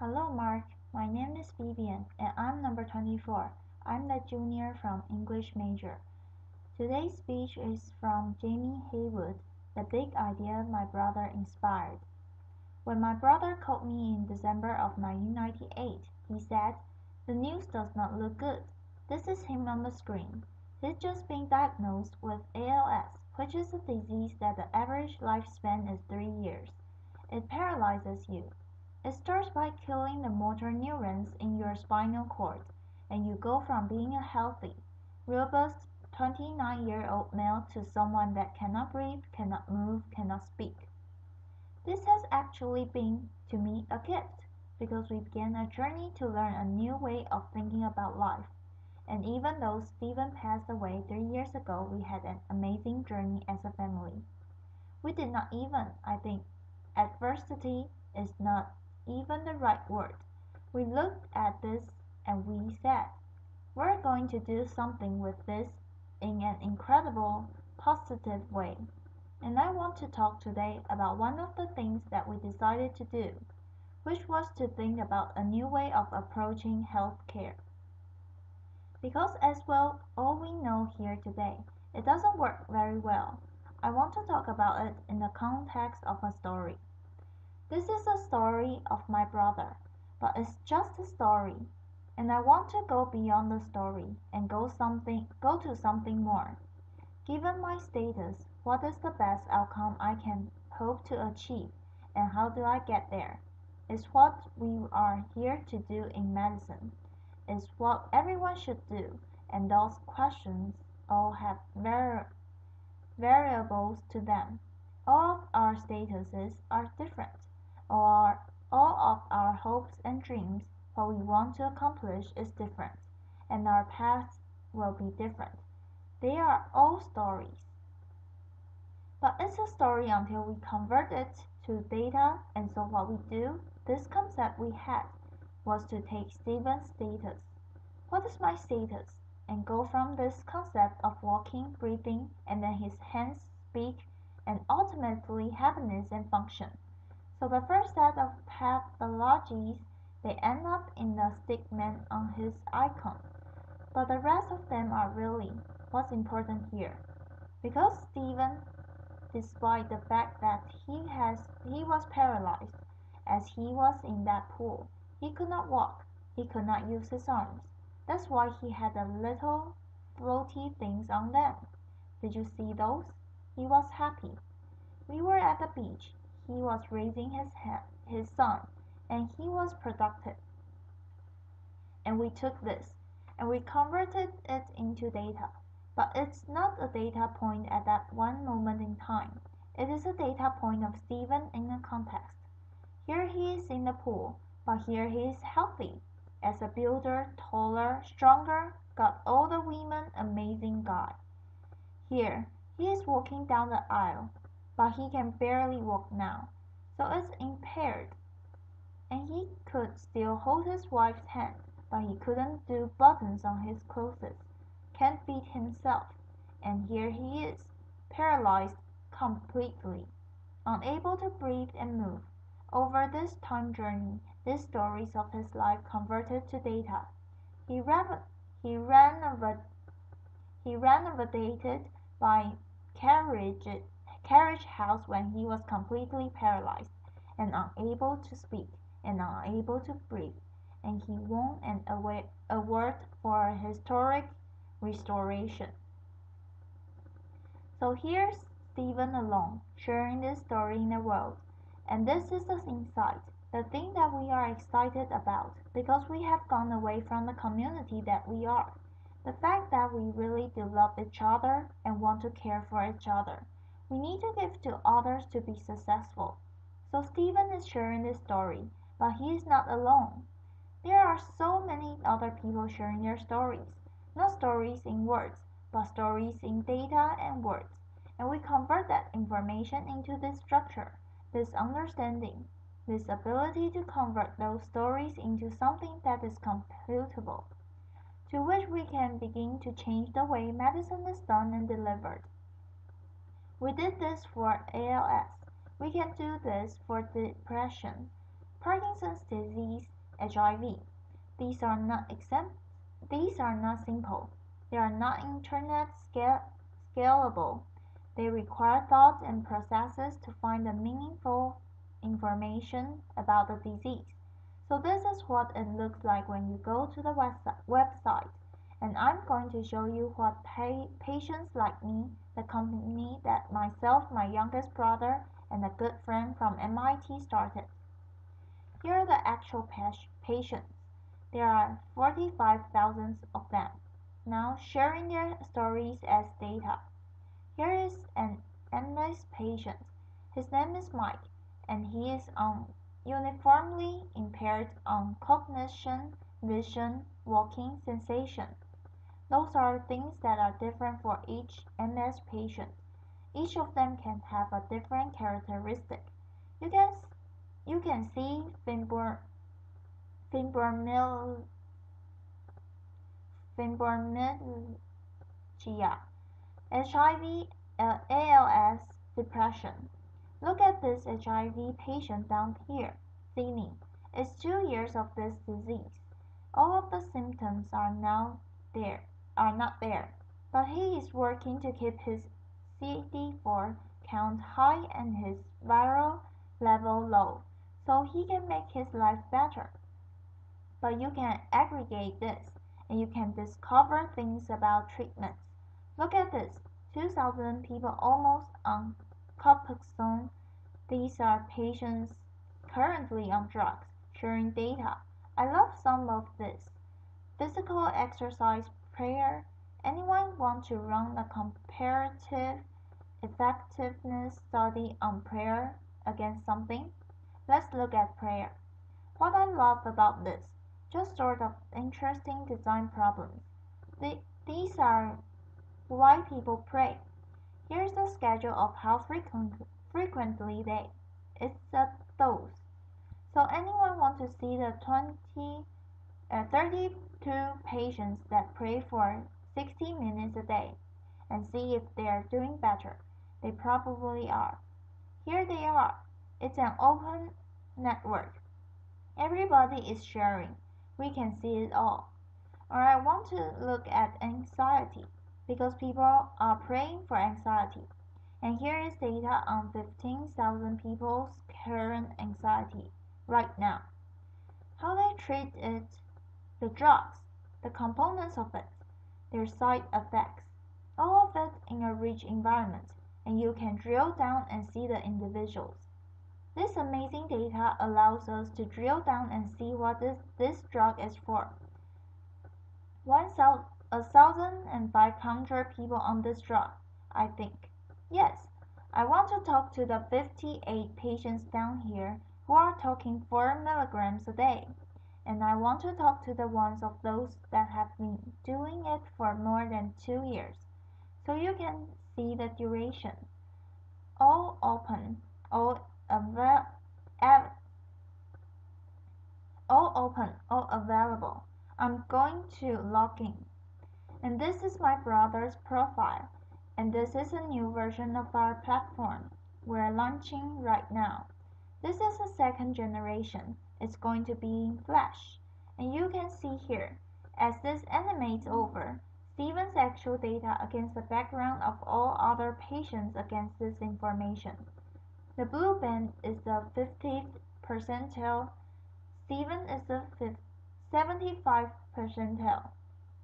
Hello Mark, my name is Vivian and I'm number 24. I'm the junior from English major. Today's speech is from Jamie Heywood, The Big Idea My Brother Inspired. When my brother called me in December of 1998, he said, "The news does not look good. This is him on the screen. He's just been diagnosed with ALS, which is a disease that the average lifespan is 3 years. It paralyzes you. It starts by killing the motor neurons in your spinal cord, and you go from being a healthy, robust 29-year-old male to someone that cannot breathe, cannot move, cannot speak." This has actually been, to me, a gift, because we began a journey to learn a new way of thinking about life. And even though Stephen passed away 3 years ago, we had an amazing journey as a family. We did not even, I think, adversity is not even the right word. We looked at this and we said, we're going to do something with this in an incredible, positive way. And I want to talk today about one of the things that we decided to do, which was to think about a new way of approaching health care. Because as well, all we know here today, it doesn't work very well. I want to talk about it in the context of a story. This is a story of my brother, but it's just a story, and I want to go beyond the story and go to something more. Given my status, what is the best outcome I can hope to achieve, and how do I get there? Is what we are here to do in medicine. Is what everyone should do, and those questions all have variables to them. All of our statuses are different. All of our hopes and dreams, what we want to accomplish is different, and our paths will be different. They are all stories. But it's a story until we convert it to data, and so what we do, this concept we had, was to take Stephen's status. What is my status? And go from this concept of walking, breathing, and then his hands speak, and ultimately happiness and function. So the first set of pathologies, they end up in the stickman on his icon. But the rest of them are really what's important here. Because Stephen, despite the fact that he was paralyzed, as he was in that pool, he could not walk, he could not use his arms. That's why he had the little floaty things on them. Did you see those? He was happy. We were at the beach. He was raising his son, and he was productive. And we took this, and we converted it into data. But it's not a data point at that one moment in time. It is a data point of Stephen in a context. Here he is in the pool, but here he is healthy. As a builder, taller, stronger, got all the women, amazing guy. Here, he is walking down the aisle, but he can barely walk now, so it's impaired. And he could still hold his wife's hand, but he couldn't do buttons on his clothes, can't feed himself. And here he is, paralyzed completely, unable to breathe and move. Over this time journey, these stories of his life converted to data. He renovated by carriage house when he was completely paralyzed and unable to speak and unable to breathe, and he won an award for historic restoration. So here's Stephen alone, sharing this story in the world, and this is the insight, the thing that we are excited about, because we have gone away from the community that we are. The fact that we really do love each other and want to care for each other. We need to give to others to be successful. So Stephen is sharing this story, but he is not alone. There are so many other people sharing their stories. Not stories in words, but stories in data and words. And we convert that information into this structure, this understanding, this ability to convert those stories into something that is computable, to which we can begin to change the way medicine is done and delivered. We did this for ALS. We can do this for depression, Parkinson's disease, HIV. These are not simple. They are not internet scalable. They require thought and processes to find the meaningful information about the disease. So this is what it looks like when you go to the website. And I'm going to show you what patients like me, the company that myself, my youngest brother, and a good friend from MIT started. Here are the actual patients. There are 45,000 of them, now sharing their stories as data. Here is an MS patient. His name is Mike, and he is uniformly impaired on cognition, vision, walking, sensation. Those are things that are different for each MS patient. Each of them can have a different characteristic. You can see fibromyalgia, HIV, ALS, depression. Look at this HIV patient down here, Sydney. It's 2 years of this disease. All of the symptoms are not there, but he is working to keep his CD4 count high and his viral level low, so he can make his life better. But you can aggregate this, and you can discover things about treatments. Look at this, 2,000 people almost on Copaxone. These are patients currently on drugs, sharing data. I love some of this. Physical exercise, prayer. Anyone want to run a comparative effectiveness study on prayer against something? Let's look at prayer. What I love about this, just sort of interesting design problems. These are why people pray. Here's the schedule of how frequently it's a dose. So anyone want to see the 32 patients that pray for 60 minutes a day and see if they are doing better? They probably are. Here they are. It's an open network. Everybody is sharing. We can see it all. Or I want to look at anxiety, because people are praying for anxiety. And here is data on 15,000 people's current anxiety right now. How they treat it, the drugs, the components of it, their side effects, all of it in a rich environment, and you can drill down and see the individuals. This amazing data allows us to drill down and see what this drug is for. 1,500 people on this drug, I think. Yes, I want to talk to the 58 patients down here who are taking 4 milligrams a day. And I want to talk to the ones of those that have been doing it for more than 2 years. So you can see the duration. All open, all available. I'm going to log in. And this is my brother's profile. And this is a new version of our platform we're launching right now. This is the second generation. It's going to be in Flash. And you can see here, as this animates over, Steven's actual data against the background of all other patients against this information. The blue band is the 50th percentile. Steven is the 75th percentile,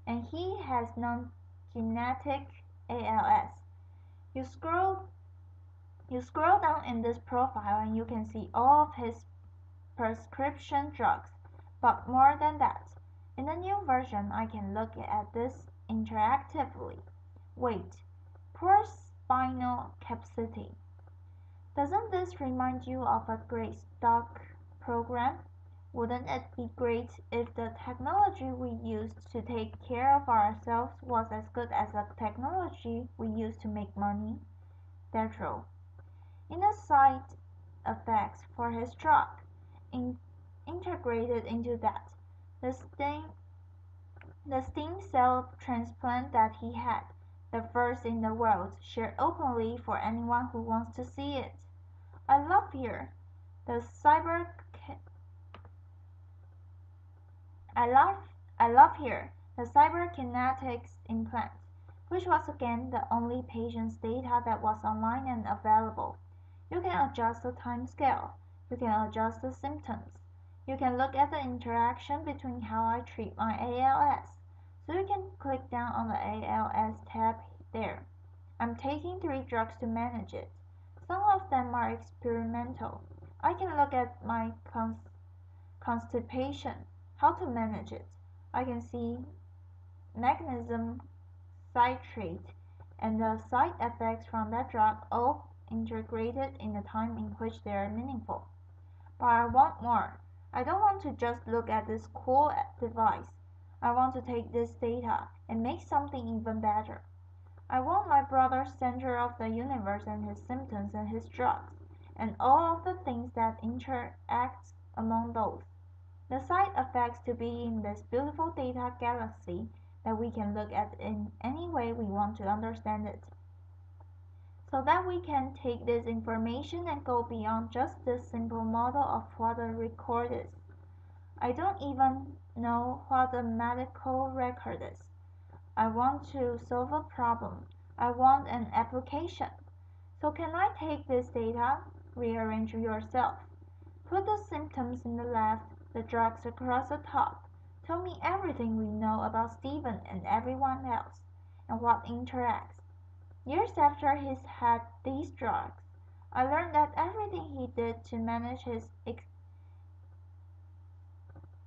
and he has non-genetic ALS. You scroll down in this profile and you can see all of his prescription drugs, but more than that. In the new version, I can look at this interactively. Wait, poor spinal capacity. Doesn't this remind you of a great stock program? Wouldn't it be great if the technology we used to take care of ourselves was as good as the technology we use to make money? That's true. In the side effects for his drug, integrated into that, the stem cell transplant that he had, the first in the world, shared openly for anyone who wants to see it. I love here the I love here the cyberkinetics implant, which was again the only patient's data that was online and available. You can adjust the time scale. You can adjust the symptoms. You can look at the interaction between how I treat my ALS. So you can click down on the ALS tab there. I'm taking 3 drugs to manage it. Some of them are experimental. I can look at my constipation, how to manage it. I can see magnesium citrate and the side effects from that drug all integrated in the time in which they are meaningful. But I want more. I don't want to just look at this cool device. I want to take this data and make something even better. I want my brother's center of the universe and his symptoms and his drugs, and all of the things that interact among those. The side effects to be in this beautiful data galaxy that we can look at in any way we want to understand it. So that we can take this information and go beyond just this simple model of what a record is. I don't even know what a medical record is. I want to solve a problem. I want an application. So can I take this data, rearrange yourself, put the symptoms in the left, the drugs across the top, tell me everything we know about Stephen and everyone else, and what interacts. Years after he's had these drugs, I learned that everything he did to manage his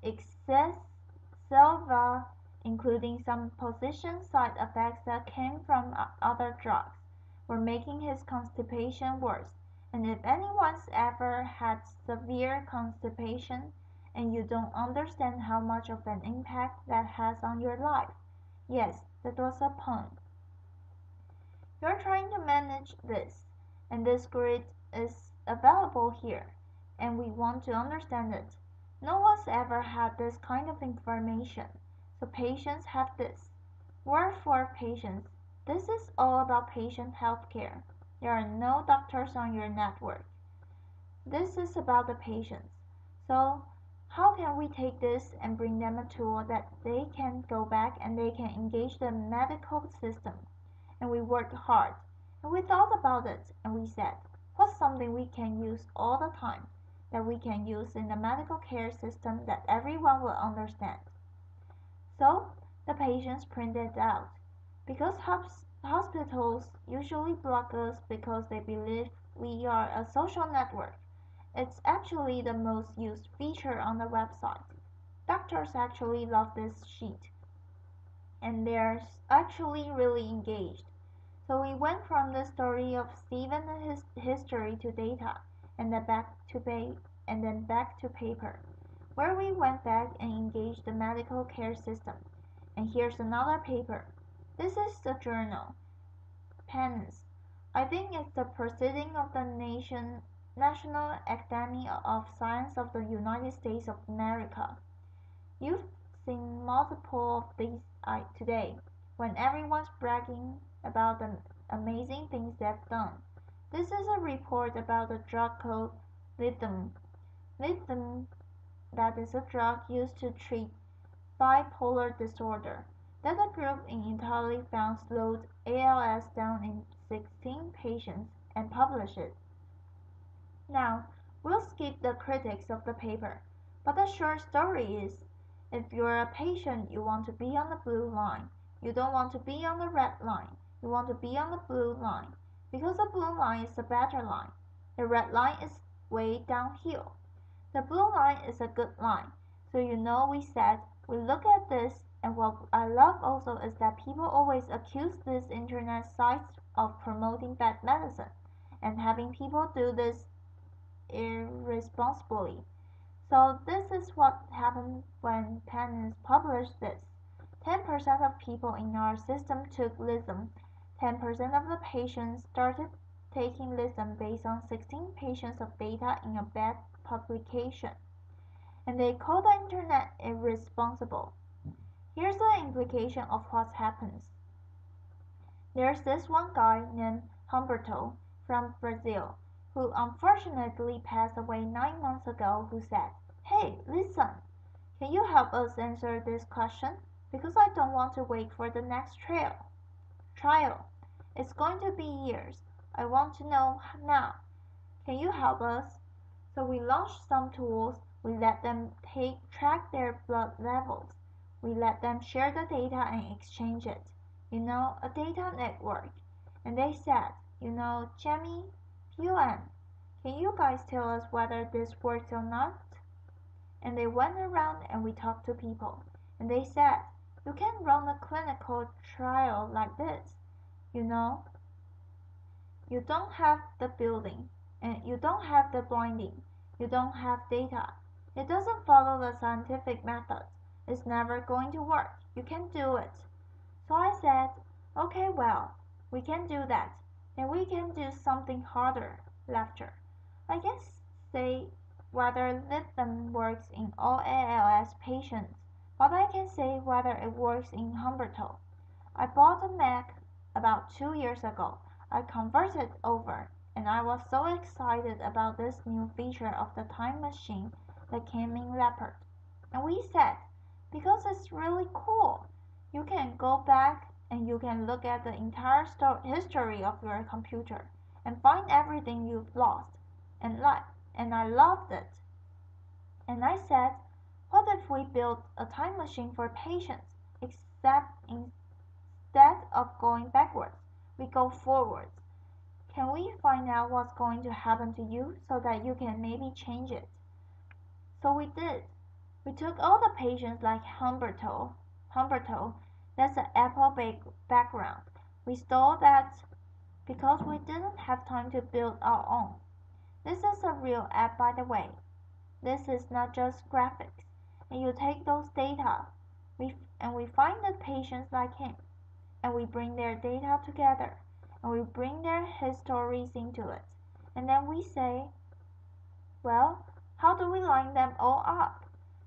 excess saliva, including some position side effects that came from other drugs, were making his constipation worse. And if anyone's ever had severe constipation and you don't understand how much of an impact that has on your life, yes, that was a pun. You're trying to manage this, and this grid is available here, and we want to understand it. No one's ever had this kind of information, so patients have this. We're for patients. This is all about patient healthcare. There are no doctors on your network. This is about the patients. So how can we take this and bring them a tool that they can go back and they can engage the medical system? And we worked hard, and we thought about it, and we said, what's something we can use all the time, that we can use in the medical care system that everyone will understand? So the patients printed it out. Because hospitals usually block us because they believe we are a social network, it's actually the most used feature on the website. Doctors actually love this sheet, and they're actually really engaged. So we went from the story of Stephen and his history to data, and then back to paper, where we went back and engaged the medical care system. And here's another paper. This is the journal, PANS. I think it's the proceeding of the National Academy of Science of the United States of America. You've seen multiple of these today, when everyone's bragging about the amazing things they've done. This is a report about a drug called lithium. Lithium, that is a drug used to treat bipolar disorder, that a group in Italy found slowed ALS down in 16 patients and published it. Now, we'll skip the critics of the paper, but the short story is, if you're a patient, you want to be on the blue line. You don't want to be on the red line. You want to be on the blue line, because the blue line is a better line. The red line is way downhill. The blue line is a good line. So we said, we look at this, and what I love also is that people always accuse these internet sites of promoting bad medicine, and having people do this irresponsibly. So this is what happened when Penance published this. 10% of people in our system took lithium. 10% of the patients started taking lithium based on 16 patients of data in a bad publication. And they call the internet irresponsible. Here's the implication of what happens. There's this one guy named Humberto from Brazil, who unfortunately passed away 9 months ago, who said, "Hey, listen." Can you help us answer this question? Because I don't want to wait for the next trial. It's going to be years. I want to know now. Can you help us? So we launched some tools. We let them track their blood levels. We let them share the data and exchange it. A data network. And they said, Jamie, Yuan, can you guys tell us whether this works or not? And they went around and we talked to people. And they said, you can run a clinical trial like this. You know, you don't have the building, and you don't have the blinding, you don't have data. It doesn't follow the scientific method. It's never going to work. You can do it. So I said, okay, well, we can do that. And we can do something harder. Laughter. I can say whether lithium works in all ALS patients, but I can say whether it works in Humberto. I bought a Mac about 2 years ago. I converted over, and I was so excited about this new feature of the time machine that came in Leopard. And we said, because it's really cool, you can go back and you can look at the entire history of your computer and find everything you've lost. And I loved it. And I said, what if we built a time machine for patients, except instead of going backwards, we go forwards? Can we find out what's going to happen to you so that you can maybe change it? So we did. We took all the patients like Humberto, that's an Apple background. We stole that because we didn't have time to build our own. This is a real app, by the way. This is not just graphics. And you take those data, and we find the patients like him, and we bring their data together, and we bring their histories into it. And then we say, well, how do we line them all up?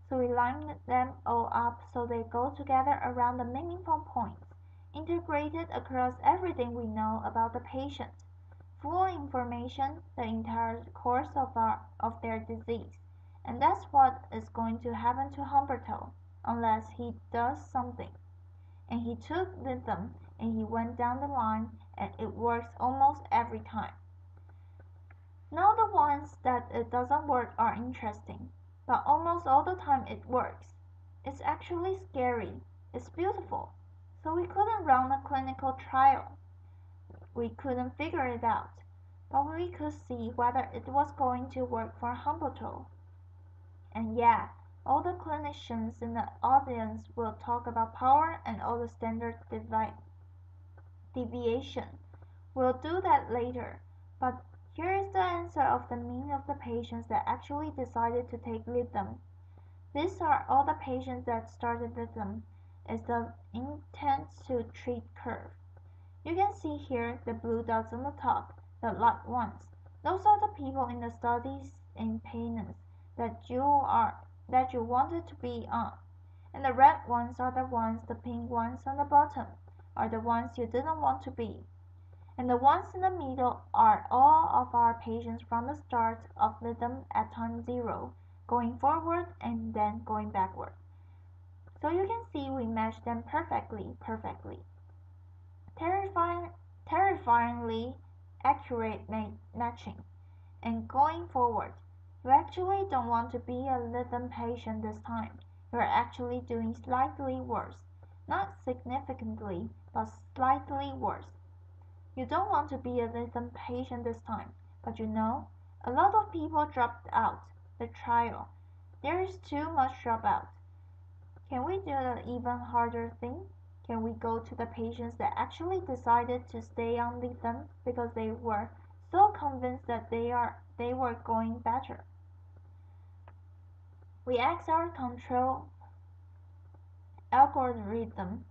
So we line them all up so they go together around the meaningful points, integrated across everything we know about the patient. Full information, the entire course of their disease. And that's what is going to happen to Humberto, unless he does something. And he took lithium and he went down the line, and it works almost every time. Now the ones that it doesn't work are interesting, but almost all the time it works. It's actually scary. It's beautiful. So we couldn't run a clinical trial. We couldn't figure it out, but we could see whether it was going to work for Humberto. And yeah, all the clinicians in the audience will talk about power and all the standard deviation. We'll do that later, but here is the answer of the mean of the patients that actually decided to take lithium. These are all the patients that started lithium. Is the intent to treat curve. You can see here the blue dots on the top, the light ones. Those are the people in the studies in payments that you wanted to be on. And the red ones are the ones, the pink ones on the bottom, are the ones you didn't want to be. And the ones in the middle are all of our patients from the start of lithium at time 0, going forward and then going backward. So you can see we match them perfectly. Terrifyingly accurate matching. And going forward, you actually don't want to be a lithium patient this time. You are actually doing slightly worse. Not significantly, but slightly worse. You don't want to be a lithium patient this time, but a lot of people dropped out the trial. There is too much dropout. Can we do an even harder thing? Can we go to the patients that actually decided to stay on lithium because they were so convinced that they were going better? We ask our control algorithm,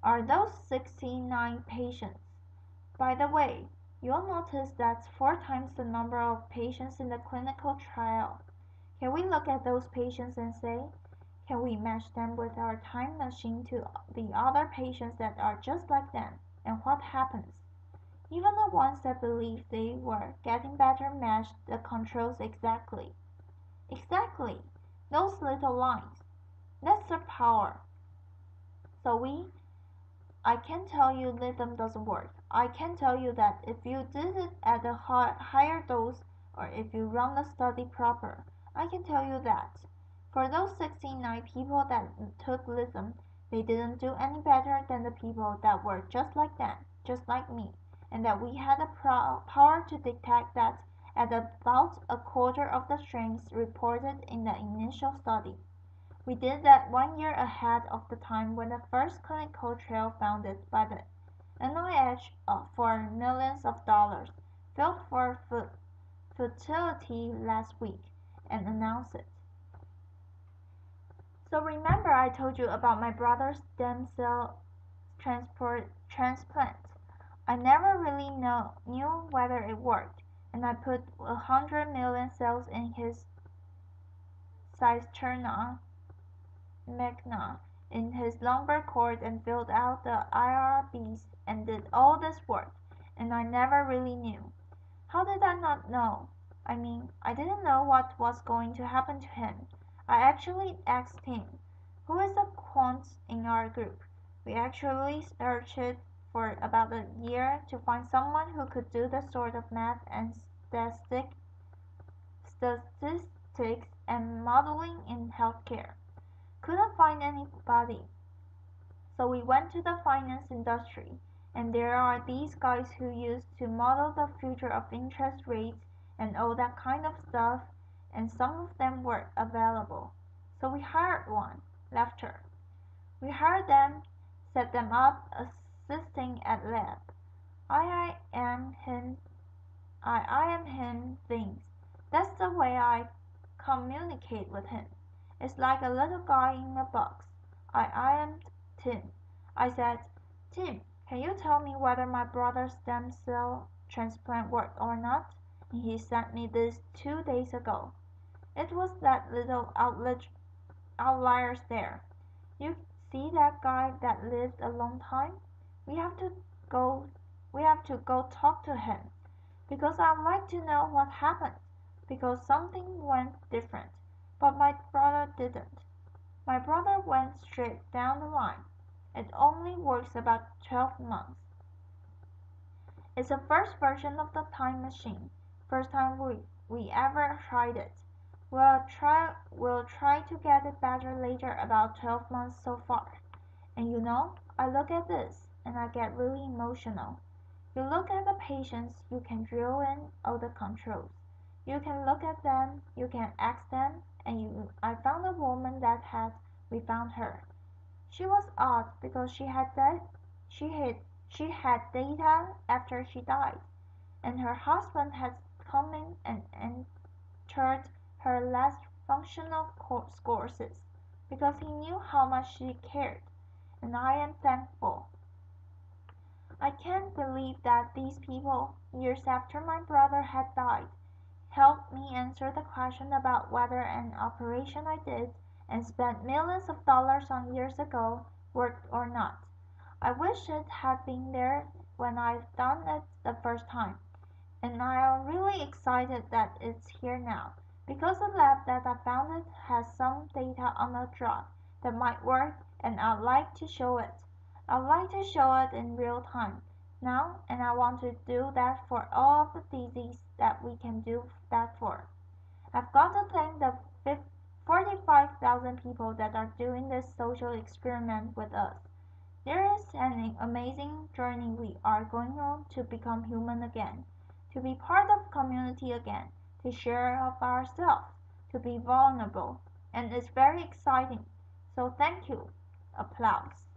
are those 69 patients? By the way, you'll notice that's 4 times the number of patients in the clinical trial. Can we look at those patients and say, can we match them with our time machine to the other patients that are just like them? And what happens? Even the ones that believed they were getting better matched the controls exactly. Exactly! Those little lines. That's the power. So I can tell you lithium doesn't work. I can tell you that if you did it at a higher dose or if you run the study proper. I can tell you that. For those 69 people that took lithium, they didn't do any better than the people that were just like them, just like me, and that we had the power to detect that at about a quarter of the strengths reported in the initial study. We did that 1 year ahead of the time when the first clinical trial funded by the NIH for millions of dollars failed for futility last week and announced it. So remember I told you about my brother's stem cell transplant. I never really knew whether it worked, and I put 100 million cells in his cisterna magna in his lumbar cord and filled out the IRBs and did all this work, and I never really knew. How did I not know? I mean, I didn't know what was going to happen to him. I actually asked him, who is the quant in our group? We actually searched for about a year to find someone who could do the sort of math and statistics and modeling in healthcare. Couldn't find anybody. So we went to the finance industry, and there are these guys who used to model the future of interest rates and all that kind of stuff, and some of them were available. So we hired one. Laughter. We hired them, set them up, assisting at lab. I am him. I am him things. That's the way I communicate with him. It's like a little guy in a box. I am Tim. I said, Tim, can you tell me whether my brother's stem cell transplant worked or not? And he sent me this 2 days ago. It was that little outliers there. You see that guy that lived a long time? We have to go talk to him. Because I'd like to know what happened. Because something went different. But my brother didn't. My brother went straight down the line. It only works about 12 months. It's the first version of the time machine. First time we ever tried it. We'll try to get it better later about 12 months so far. And you know, I look at this and I get really emotional. You look at the patients, you can drill in all the controls. You can look at them, you can ask them, and I found a woman we found her. She was odd because she had data after she died, and her husband had come in and entered her last functional courses because he knew how much she cared, and I am thankful. I can't believe that these people, years after my brother had died, helped me answer the question about whether an operation I did and spent millions of dollars on years ago worked or not. I wish it had been there when I've done it the first time, and I am really excited that it's here now, because the lab that I founded has some data on a drug that might work, and I'd like to show it. I'd like to show it in real time now, and I want to do that for all of the diseases that we can do that for. I've got to thank the 45,000 people that are doing this social experiment with us. There is an amazing journey we are going on to become human again, to be part of community again, to share of ourselves, to be vulnerable, and it's very exciting. So thank you. Applause.